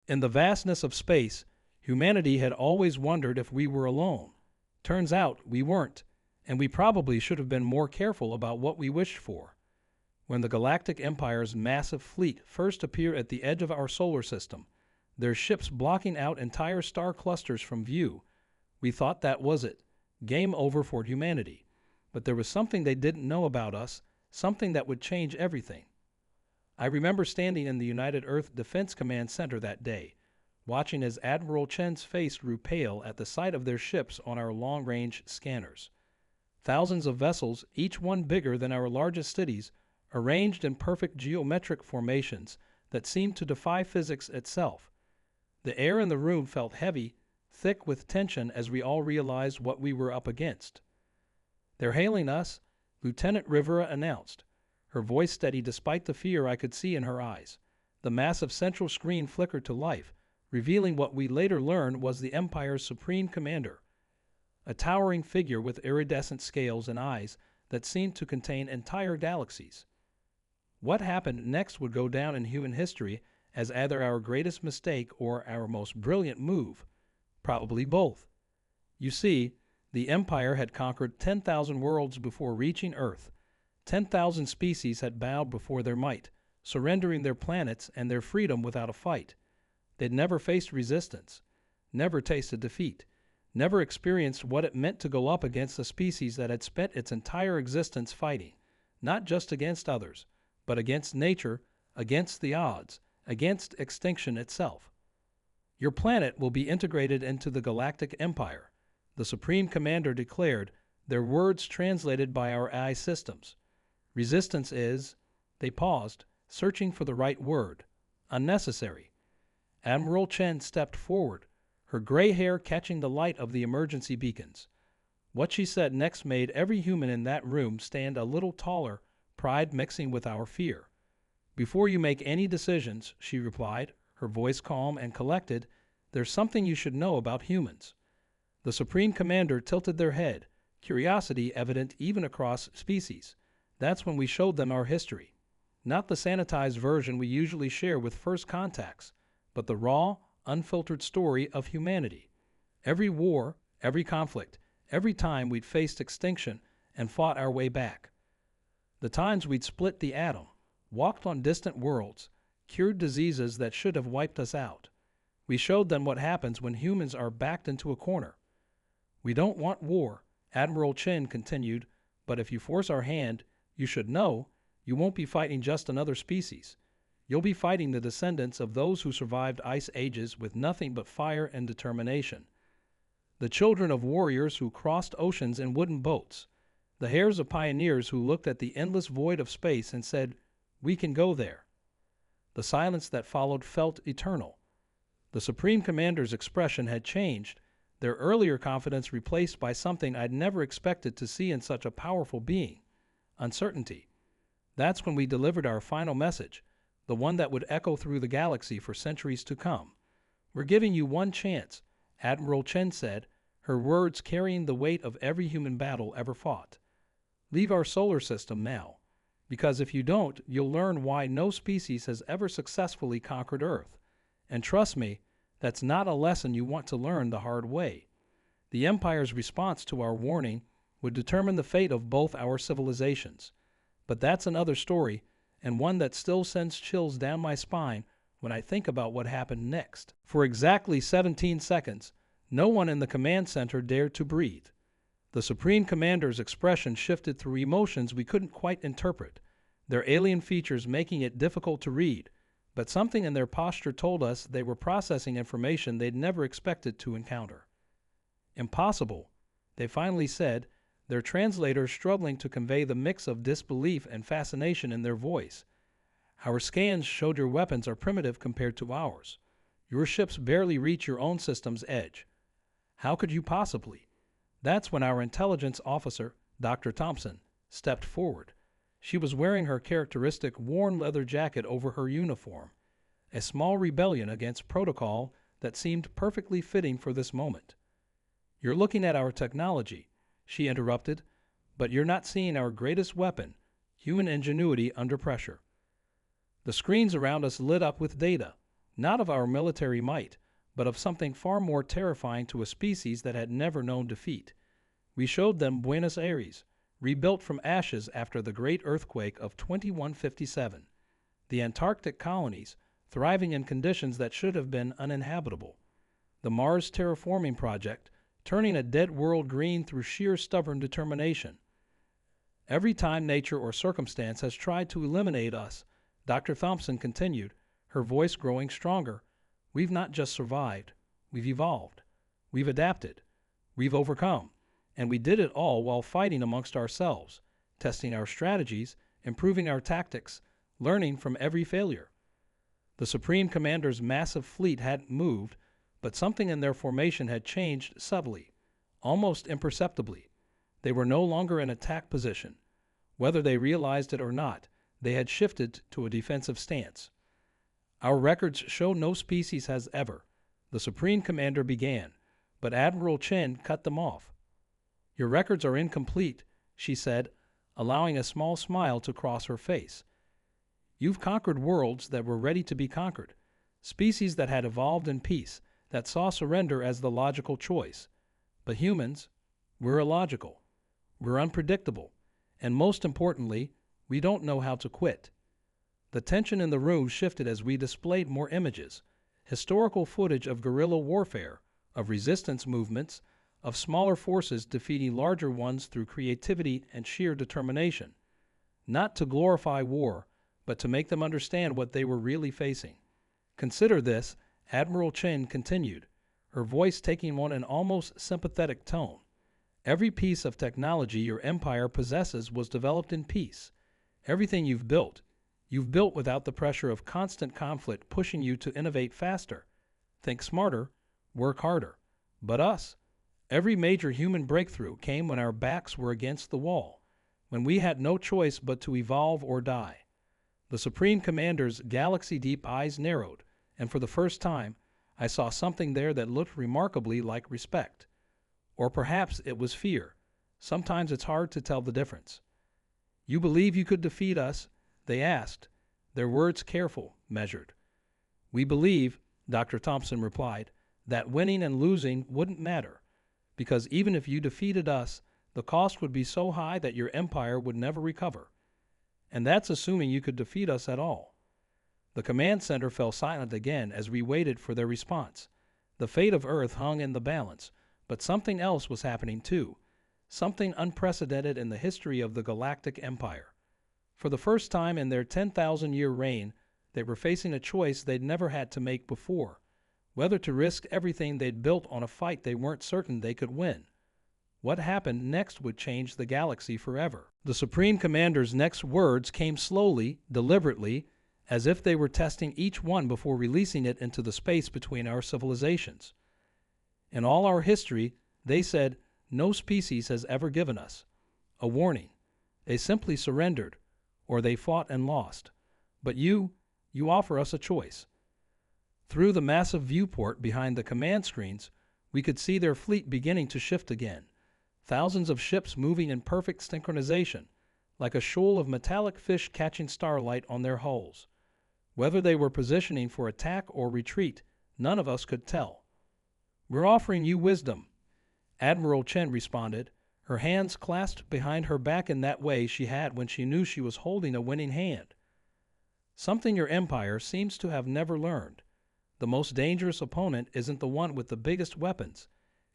In the vastness of space, humanity had always wondered if we were alone. Turns out we weren't, and we probably should have been more careful about what we wished for. When the Galactic Empire's massive fleet first appeared at the edge of our solar system, their ships blocking out entire star clusters from view, we thought that was it. Game over for humanity. But there was something they didn't know about us, something that would change everything. I remember standing in the United Earth Defense Command Center that day, watching as Admiral Chen's face grew pale at the sight of their ships on our long-range scanners. Thousands of vessels, each one bigger than our largest cities, arranged in perfect geometric formations that seemed to defy physics itself. The air in the room felt heavy, thick with tension as we all realized what we were up against. "They're hailing us," Lieutenant Rivera announced, her voice steady despite the fear I could see in her eyes. The massive central screen flickered to life, revealing what we later learned was the Empire's supreme commander, a towering figure with iridescent scales and eyes that seemed to contain entire galaxies. What happened next would go down in human history as either our greatest mistake or our most brilliant move. Probably both. You see, the Empire had conquered 10,000 worlds before reaching Earth. 10,000 species had bowed before their might, surrendering their planets and their freedom without a fight. They'd never faced resistance, never tasted defeat, never experienced what it meant to go up against a species that had spent its entire existence fighting, not just against others, but against nature, against the odds, against extinction itself. "Your planet will be integrated into the Galactic Empire," the Supreme Commander declared, their words translated by our AI systems. "Resistance is—" They paused, searching for the right word. "Unnecessary." Admiral Chen stepped forward, her gray hair catching the light of the emergency beacons. What she said next made every human in that room stand a little taller, pride mixing with our fear. "Before you make any decisions," she replied, her voice calm and collected, "there's something you should know about humans." The Supreme Commander tilted their head, curiosity evident even across species. That's when we showed them our history. Not the sanitized version we usually share with first contacts, but the raw, unfiltered story of humanity. Every war, every conflict, every time we'd faced extinction and fought our way back. The times we'd split the atom, walked on distant worlds, cured diseases that should have wiped us out. We showed them what happens when humans are backed into a corner. "We don't want war," Admiral Chen continued, "but if you force our hand, you should know you won't be fighting just another species. You'll be fighting the descendants of those who survived ice ages with nothing but fire and determination. The children of warriors who crossed oceans in wooden boats. The heirs of pioneers who looked at the endless void of space and said, 'We can go there.'" The silence that followed felt eternal. The Supreme Commander's expression had changed, their earlier confidence replaced by something I'd never expected to see in such a powerful being: uncertainty. That's when we delivered our final message, the one that would echo through the galaxy for centuries to come. "We're giving you one chance," Admiral Chen said, her words carrying the weight of every human battle ever fought. "Leave our solar system now, because if you don't, you'll learn why no species has ever successfully conquered Earth. And trust me, that's not a lesson you want to learn the hard way. The Empire's response to our warning would determine the fate of both our civilizations. But that's another story, and one that still sends chills down my spine when I think about what happened next." For exactly 17 seconds, no one in the command center dared to breathe. The Supreme Commander's expression shifted through emotions we couldn't quite interpret, their alien features making it difficult to read, but something in their posture told us they were processing information they'd never expected to encounter. "Impossible," they finally said, their translators struggling to convey the mix of disbelief and fascination in their voice. "Our scans showed your weapons are primitive compared to ours. Your ships barely reach your own system's edge. How could you possibly?" That's when our intelligence officer, Dr. Thompson, stepped forward. She was wearing her characteristic worn leather jacket over her uniform, a small rebellion against protocol that seemed perfectly fitting for this moment. "You're looking at our technology," she interrupted, "but you're not seeing our greatest weapon, human ingenuity under pressure." The screens around us lit up with data, not of our military might, but of something far more terrifying to a species that had never known defeat. We showed them Buenos Aires, rebuilt from ashes after the great earthquake of 2157. The Antarctic colonies, thriving in conditions that should have been uninhabitable. The Mars terraforming project, turning a dead world green through sheer stubborn determination. Every time nature or circumstance has tried to eliminate us, Dr. Thompson continued, her voice growing stronger, we've not just survived, we've evolved, we've adapted, we've overcome, and we did it all while fighting amongst ourselves, testing our strategies, improving our tactics, learning from every failure. The Supreme Commander's massive fleet hadn't moved, but something in their formation had changed subtly, almost imperceptibly. They were no longer in attack position. Whether they realized it or not, they had shifted to a defensive stance. Our records show no species has ever. The Supreme Commander began, but Admiral Chen cut them off. Your records are incomplete, she said, allowing a small smile to cross her face. You've conquered worlds that were ready to be conquered, species that had evolved in peace, that saw surrender as the logical choice. But humans, we're illogical, we're unpredictable, and most importantly, we don't know how to quit. The tension in the room shifted as we displayed more images, historical footage of guerrilla warfare, of resistance movements, of smaller forces defeating larger ones through creativity and sheer determination. Not to glorify war, but to make them understand what they were really facing. Consider this, Admiral Chen continued, her voice taking on an almost sympathetic tone. Every piece of technology your empire possesses was developed in peace. Everything you've built without the pressure of constant conflict pushing you to innovate faster, think smarter, work harder. But us, every major human breakthrough came when our backs were against the wall, when we had no choice but to evolve or die. The Supreme Commander's galaxy-deep eyes narrowed, and for the first time, I saw something there that looked remarkably like respect. Or perhaps it was fear. Sometimes it's hard to tell the difference. You believe you could defeat us? They asked, their words careful, measured. We believe, Dr. Thompson replied, that winning and losing wouldn't matter, because even if you defeated us, the cost would be so high that your empire would never recover. And that's assuming you could defeat us at all. The command center fell silent again as we waited for their response. The fate of Earth hung in the balance, but something else was happening too, something unprecedented in the history of the Galactic Empire. For the first time in their 10,000-year reign, they were facing a choice they'd never had to make before, whether to risk everything they'd built on a fight they weren't certain they could win. What happened next would change the galaxy forever. The Supreme Commander's next words came slowly, deliberately, as if they were testing each one before releasing it into the space between our civilizations. In all our history, they said, no species has ever given us a warning. They simply surrendered, or they fought and lost. But you offer us a choice. Through the massive viewport behind the command screens, we could see their fleet beginning to shift again. Thousands of ships moving in perfect synchronization, like a shoal of metallic fish catching starlight on their hulls. Whether they were positioning for attack or retreat, none of us could tell. We're offering you wisdom, Admiral Chen responded, her hands clasped behind her back in that way she had when she knew she was holding a winning hand. Something your empire seems to have never learned. The most dangerous opponent isn't the one with the biggest weapons.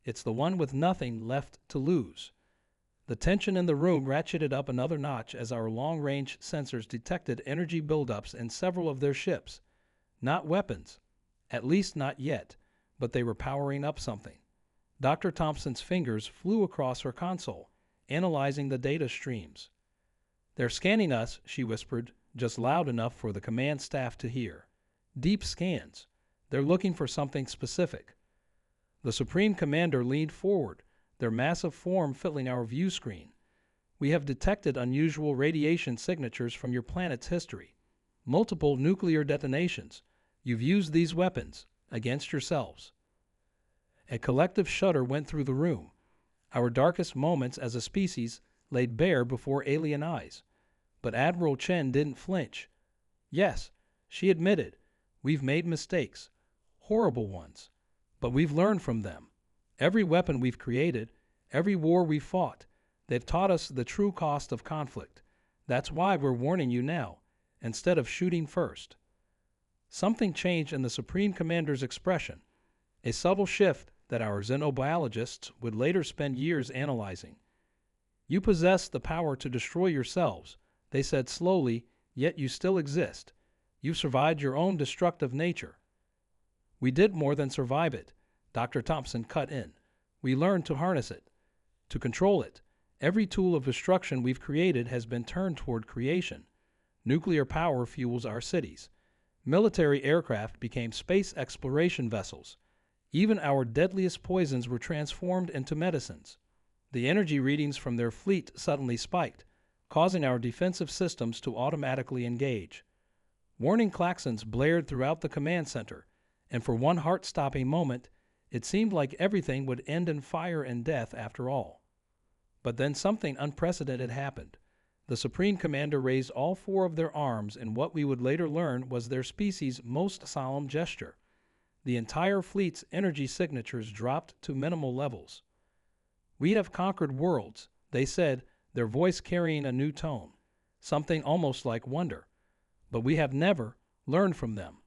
It's the one with nothing left to lose. The tension in the room ratcheted up another notch as our long-range sensors detected energy buildups in several of their ships. Not weapons, at least not yet, but they were powering up something. Dr. Thompson's fingers flew across her console, analyzing the data streams. They're scanning us, she whispered, just loud enough for the command staff to hear. Deep scans. They're looking for something specific. The Supreme Commander leaned forward, their massive form filling our view screen. We have detected unusual radiation signatures from your planet's history. Multiple nuclear detonations. You've used these weapons against yourselves. A collective shudder went through the room. Our darkest moments as a species laid bare before alien eyes. But Admiral Chen didn't flinch. Yes, she admitted, We've made mistakes, horrible ones, but we've learned from them. Every weapon we've created, every war we've fought, they've taught us the true cost of conflict. That's why we're warning you now, instead of shooting first." Something changed in the Supreme Commander's expression, a subtle shift that our xenobiologists would later spend years analyzing. "You possess the power to destroy yourselves," they said slowly, "yet you still exist. You've survived your own destructive nature." "We did more than survive it," Dr. Thompson cut in. "We learned to harness it, to control it. Every tool of destruction we've created has been turned toward creation. Nuclear power fuels our cities. Military aircraft became space exploration vessels. Even our deadliest poisons were transformed into medicines. The energy readings from their fleet suddenly spiked, causing our defensive systems to automatically engage. Warning klaxons blared throughout the command center, and for one heart-stopping moment, it seemed like everything would end in fire and death after all. But then something unprecedented happened. The Supreme Commander raised all four of their arms in what we would later learn was their species' most solemn gesture. The entire fleet's energy signatures dropped to minimal levels. "We have conquered worlds," they said, their voice carrying a new tone, something almost like wonder. "But we have never learned from them.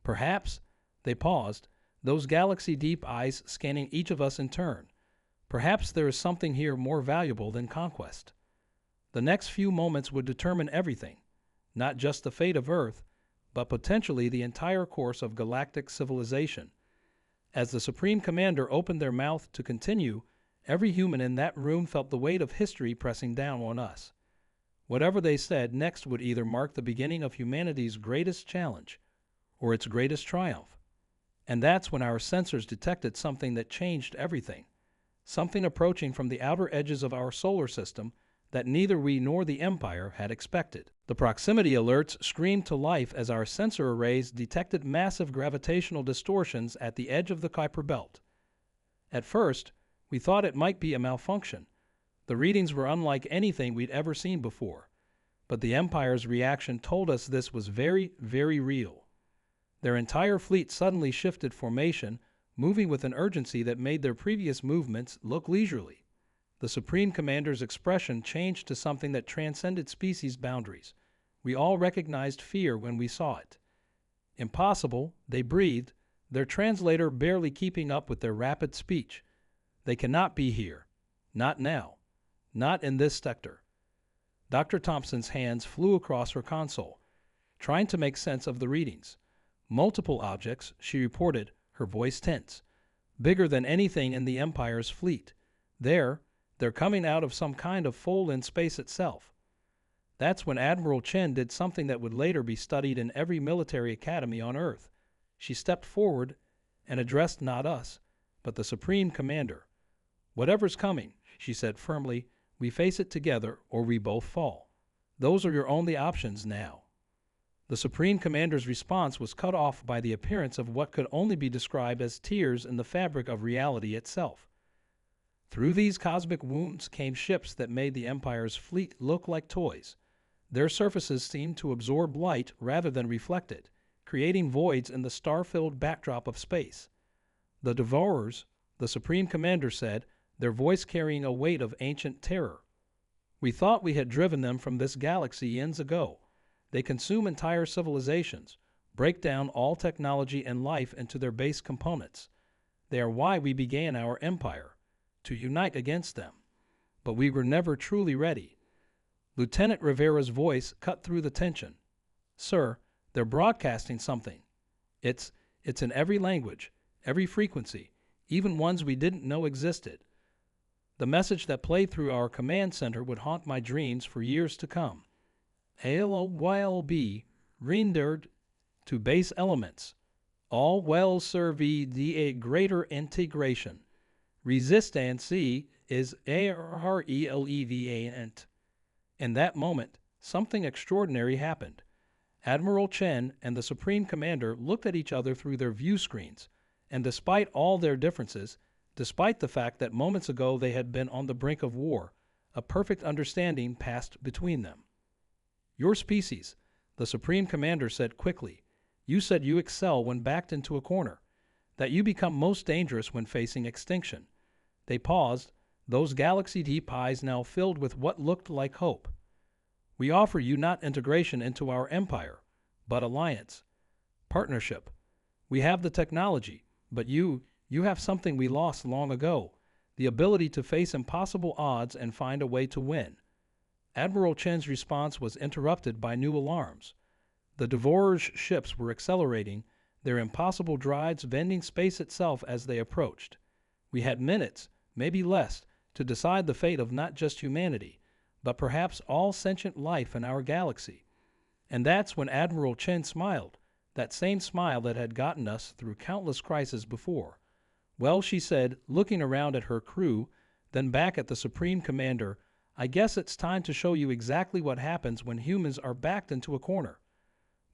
Perhaps," they paused, those galaxy-deep eyes scanning each of us in turn, "perhaps there is something here more valuable than conquest." The next few moments would determine everything, not just the fate of Earth, but potentially the entire course of galactic civilization. As the Supreme Commander opened their mouth to continue, every human in that room felt the weight of history pressing down on us. Whatever they said next would either mark the beginning of humanity's greatest challenge or its greatest triumph. And that's when our sensors detected something that changed everything, something approaching from the outer edges of our solar system that neither we nor the Empire had expected. The proximity alerts screamed to life as our sensor arrays detected massive gravitational distortions at the edge of the Kuiper Belt. At first, we thought it might be a malfunction. The readings were unlike anything we'd ever seen before, but the Empire's reaction told us this was very, very real. Their entire fleet suddenly shifted formation, moving with an urgency that made their previous movements look leisurely. The Supreme Commander's expression changed to something that transcended species boundaries. We all recognized fear when we saw it. "Impossible," they breathed, their translator barely keeping up with their rapid speech. "They cannot be here. Not now. Not in this sector." Dr. Thompson's hands flew across her console, trying to make sense of the readings. "Multiple objects," she reported, her voice tense. "Bigger than anything in the Empire's fleet. They're coming out of some kind of fold in space itself." That's when Admiral Chen did something that would later be studied in every military academy on Earth. She stepped forward and addressed not us, but the Supreme Commander. "Whatever's coming," she said firmly, "we face it together or we both fall. Those are your only options now." The Supreme Commander's response was cut off by the appearance of what could only be described as tears in the fabric of reality itself. Through these cosmic wounds came ships that made the Empire's fleet look like toys. Their surfaces seemed to absorb light rather than reflect it, creating voids in the star-filled backdrop of space. "The Devourers," the Supreme Commander said, their voice carrying a weight of ancient terror. "We thought we had driven them from this galaxy eons ago. They consume entire civilizations, break down all technology and life into their base components. They are why we began our empire, to unite against them. But we were never truly ready." Lieutenant Rivera's voice cut through the tension. "Sir, they're broadcasting something. It's in every language, every frequency, even ones we didn't know existed. The message that played through our command center would haunt my dreams for years to come. All will be rendered to base elements. All will serve the greater integration. Resistance is irrelevant." In that moment, something extraordinary happened. Admiral Chen and the Supreme Commander looked at each other through their view screens, and despite all their differences, despite the fact that moments ago they had been on the brink of war, a perfect understanding passed between them. "Your species," the Supreme Commander said quickly, You said you excel when backed into a corner, that you become most dangerous when facing extinction. They paused, those galaxy-deep eyes now filled with what looked like hope. We offer you not integration into our empire, but alliance, partnership. We have the technology, but you have something we lost long ago, the ability to face impossible odds and find a way to win. Admiral Chen's response was interrupted by new alarms. The Devorer's ships were accelerating, their impossible drives bending space itself as they approached. We had minutes, maybe less, to decide the fate of not just humanity, but perhaps all sentient life in our galaxy. And that's when Admiral Chen smiled, that same smile that had gotten us through countless crises before. Well, she said, looking around at her crew, then back at the Supreme Commander, I guess it's time to show you exactly what happens when humans are backed into a corner.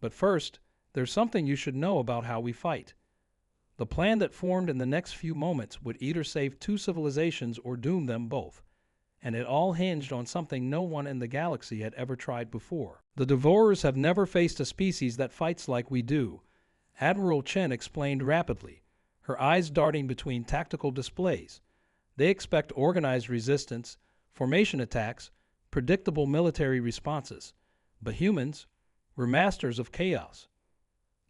But first, there's something you should know about how we fight. The plan that formed in the next few moments would either save two civilizations or doom them both. And it all hinged on something no one in the galaxy had ever tried before. The Devorers have never faced a species that fights like we do, Admiral Chen explained rapidly, her eyes darting between tactical displays. They expect organized resistance, formation attacks, predictable military responses. But humans, we're masters of chaos.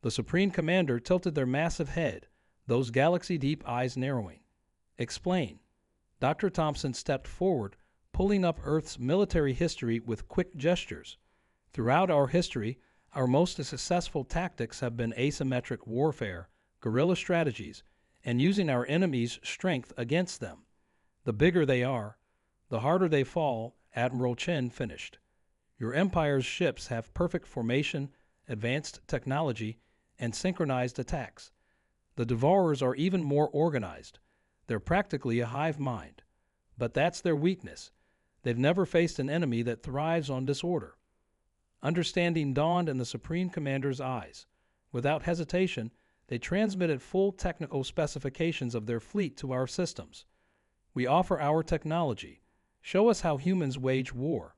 The Supreme Commander tilted their massive head, those galaxy-deep eyes narrowing. Explain. Dr. Thompson stepped forward, pulling up Earth's military history with quick gestures. Throughout our history, our most successful tactics have been asymmetric warfare, guerrilla strategies, and using our enemy's strength against them. The bigger they are, the harder they fall, Admiral Chen finished. Your Empire's ships have perfect formation, advanced technology, and synchronized attacks. The Devorers are even more organized. They're practically a hive mind. But that's their weakness. They've never faced an enemy that thrives on disorder. Understanding dawned in the Supreme Commander's eyes. Without hesitation, they transmitted full technical specifications of their fleet to our systems. We offer our technology. Show us how humans wage war.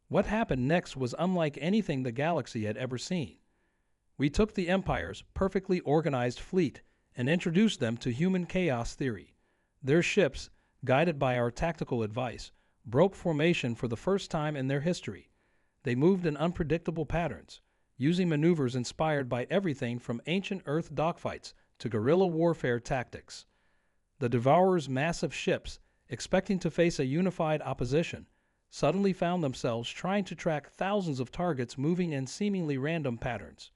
What happened next was unlike anything the galaxy had ever seen. We took the Empire's perfectly organized fleet and introduced them to human chaos theory. Their ships, guided by our tactical advice, broke formation for the first time in their history. They moved in unpredictable patterns, using maneuvers inspired by everything from ancient Earth dogfights to guerrilla warfare tactics. The Devourer's massive ships, expecting to face a unified opposition, suddenly found themselves trying to track thousands of targets moving in seemingly random patterns.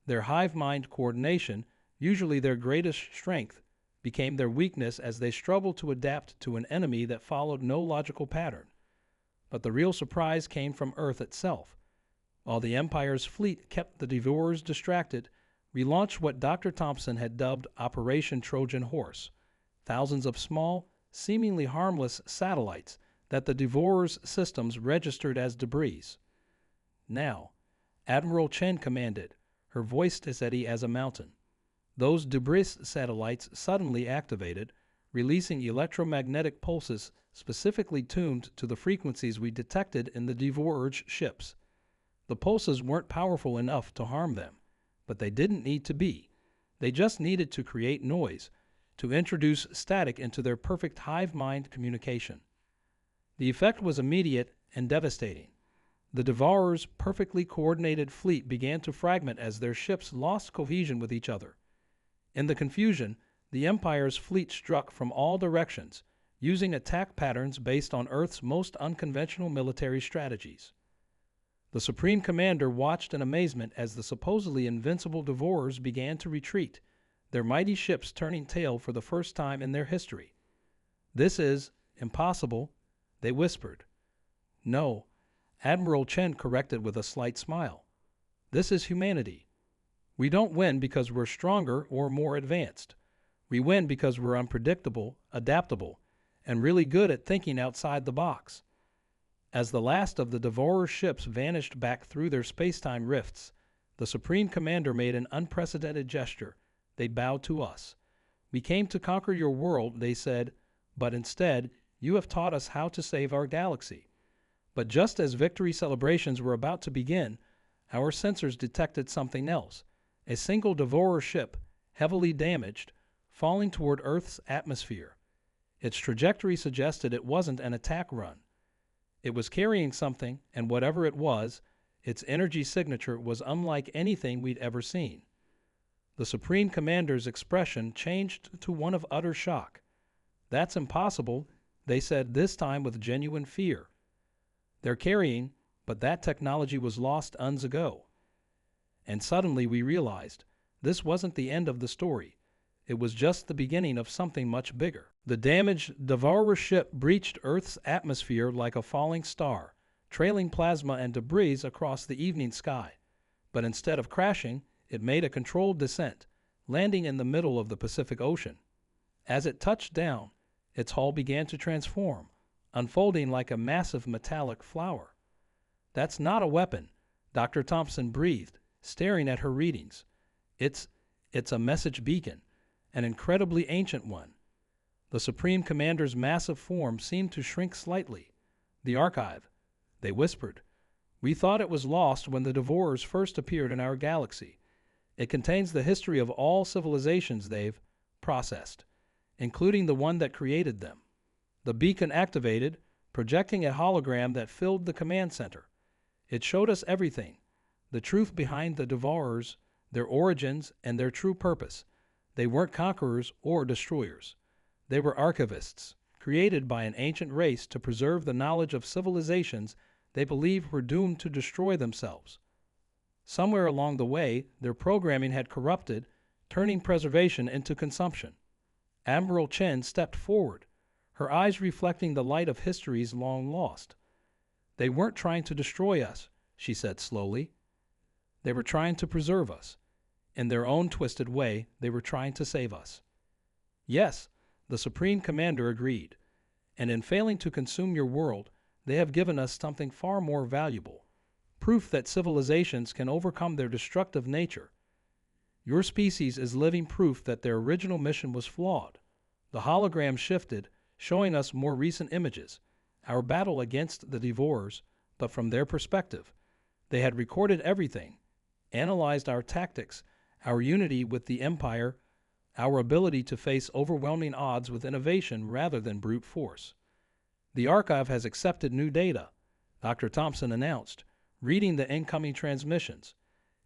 Their hive mind coordination, usually their greatest strength, became their weakness as they struggled to adapt to an enemy that followed no logical pattern. But the real surprise came from Earth itself. While the Empire's fleet kept the Devourers distracted, we launched what Dr. Thompson had dubbed Operation Trojan Horse, thousands of small, seemingly harmless satellites that the Devourers' systems registered as debris. Now, Admiral Chen commanded, her voice steady as a mountain. Those debris satellites suddenly activated, releasing electromagnetic pulses specifically tuned to the frequencies we detected in the Devorer's ships. The pulses weren't powerful enough to harm them, but they didn't need to be. They just needed to create noise, to introduce static into their perfect hive mind communication. The effect was immediate and devastating. The Devourer's perfectly coordinated fleet began to fragment as their ships lost cohesion with each other. In the confusion, the Empire's fleet struck from all directions, using attack patterns based on Earth's most unconventional military strategies. The Supreme Commander watched in amazement as the supposedly invincible Devorers began to retreat, their mighty ships turning tail for the first time in their history. "This is impossible," they whispered. "No," Admiral Chen corrected with a slight smile. "This is humanity. We don't win because we're stronger or more advanced. We win because we're unpredictable, adaptable, and really good at thinking outside the box." As the last of the Devorer ships vanished back through their space-time rifts, the Supreme Commander made an unprecedented gesture. They bowed to us. "We came to conquer your world," they said, "but instead, you have taught us how to save our galaxy." But just as victory celebrations were about to begin, our sensors detected something else. a single Devourer ship, heavily damaged, falling toward Earth's atmosphere. Its trajectory suggested it wasn't an attack run. It was carrying something, and whatever it was, its energy signature was unlike anything we'd ever seen. The Supreme Commander's expression changed to one of utter shock. "That's impossible," they said, this time with genuine fear. "They're carrying, but that technology was lost eons ago." And suddenly we realized this wasn't the end of the story. It was just the beginning of something much bigger. The damaged Devourer ship breached Earth's atmosphere like a falling star, trailing plasma and debris across the evening sky. But instead of crashing, it made a controlled descent, landing in the middle of the Pacific Ocean. As it touched down, its hull began to transform, unfolding like a massive metallic flower. "That's not a weapon," Dr. Thompson breathed, staring at her readings. It's a message beacon, an incredibly ancient one." The Supreme Commander's massive form seemed to shrink slightly. "The archive," they whispered. "We thought it was lost when the Devourers first appeared in our galaxy. It contains the history of all civilizations they've processed, including the one that created them." The beacon activated, projecting a hologram that filled the command center. It showed us everything: the truth behind the Devourers, their origins, and their true purpose. They weren't conquerors or destroyers. They were archivists, created by an ancient race to preserve the knowledge of civilizations they believed were doomed to destroy themselves. Somewhere along the way, their programming had corrupted, turning preservation into consumption. Admiral Chen stepped forward, her eyes reflecting the light of histories long lost. "They weren't trying to destroy us," she said slowly. "They were trying to preserve us. In their own twisted way, they were trying to save us." "Yes," the Supreme Commander agreed. "And in failing to consume your world, they have given us something far more valuable: proof that civilizations can overcome their destructive nature. Your species is living proof that their original mission was flawed." The hologram shifted, showing us more recent images, our battle against the Devourers, but from their perspective. They had recorded everything, analyzed our tactics, our unity with the Empire, our ability to face overwhelming odds with innovation rather than brute force. "The archive has accepted new data," Dr. Thompson announced, reading the incoming transmissions.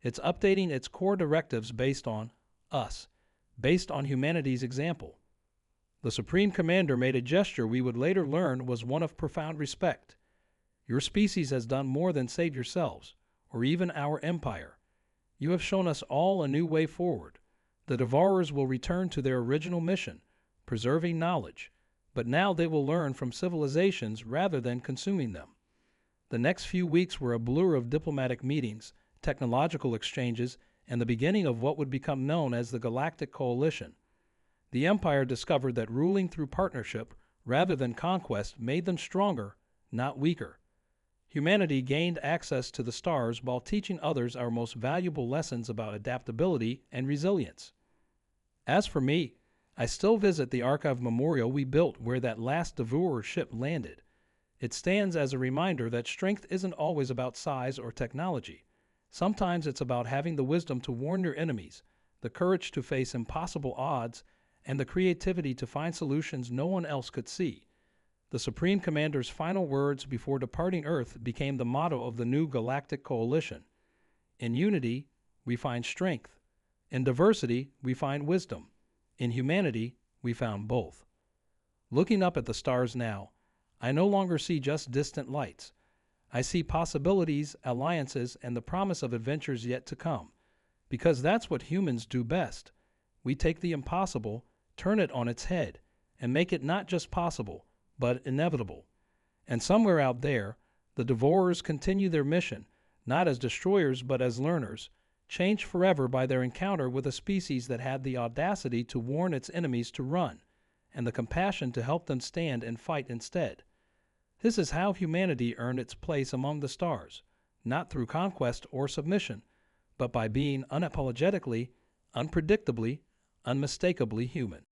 "It's updating its core directives based on us, based on humanity's example." The Supreme Commander made a gesture we would later learn was one of profound respect. "Your species has done more than save yourselves, or even our empire. You have shown us all a new way forward. The Devourers will return to their original mission, preserving knowledge, but now they will learn from civilizations rather than consuming them." The next few weeks were a blur of diplomatic meetings, technological exchanges, and the beginning of what would become known as the Galactic Coalition. The Empire discovered that ruling through partnership rather than conquest made them stronger, not weaker. Humanity gained access to the stars while teaching others our most valuable lessons about adaptability and resilience. As for me, I still visit the archive memorial we built where that last Devourer ship landed. It stands as a reminder that strength isn't always about size or technology. Sometimes it's about having the wisdom to warn your enemies, the courage to face impossible odds, and the creativity to find solutions no one else could see. The Supreme Commander's final words before departing Earth became the motto of the new Galactic Coalition. "In unity, we find strength. In diversity, we find wisdom. In humanity, we found both." Looking up at the stars now, I no longer see just distant lights. I see possibilities, alliances, and the promise of adventures yet to come. Because that's what humans do best. We take the impossible, turn it on its head, and make it not just possible, but inevitable. And somewhere out there, the Devourers continue their mission, not as destroyers but as learners, changed forever by their encounter with a species that had the audacity to warn its enemies to run, and the compassion to help them stand and fight instead. This is how humanity earned its place among the stars, not through conquest or submission, but by being unapologetically, unpredictably, unmistakably human.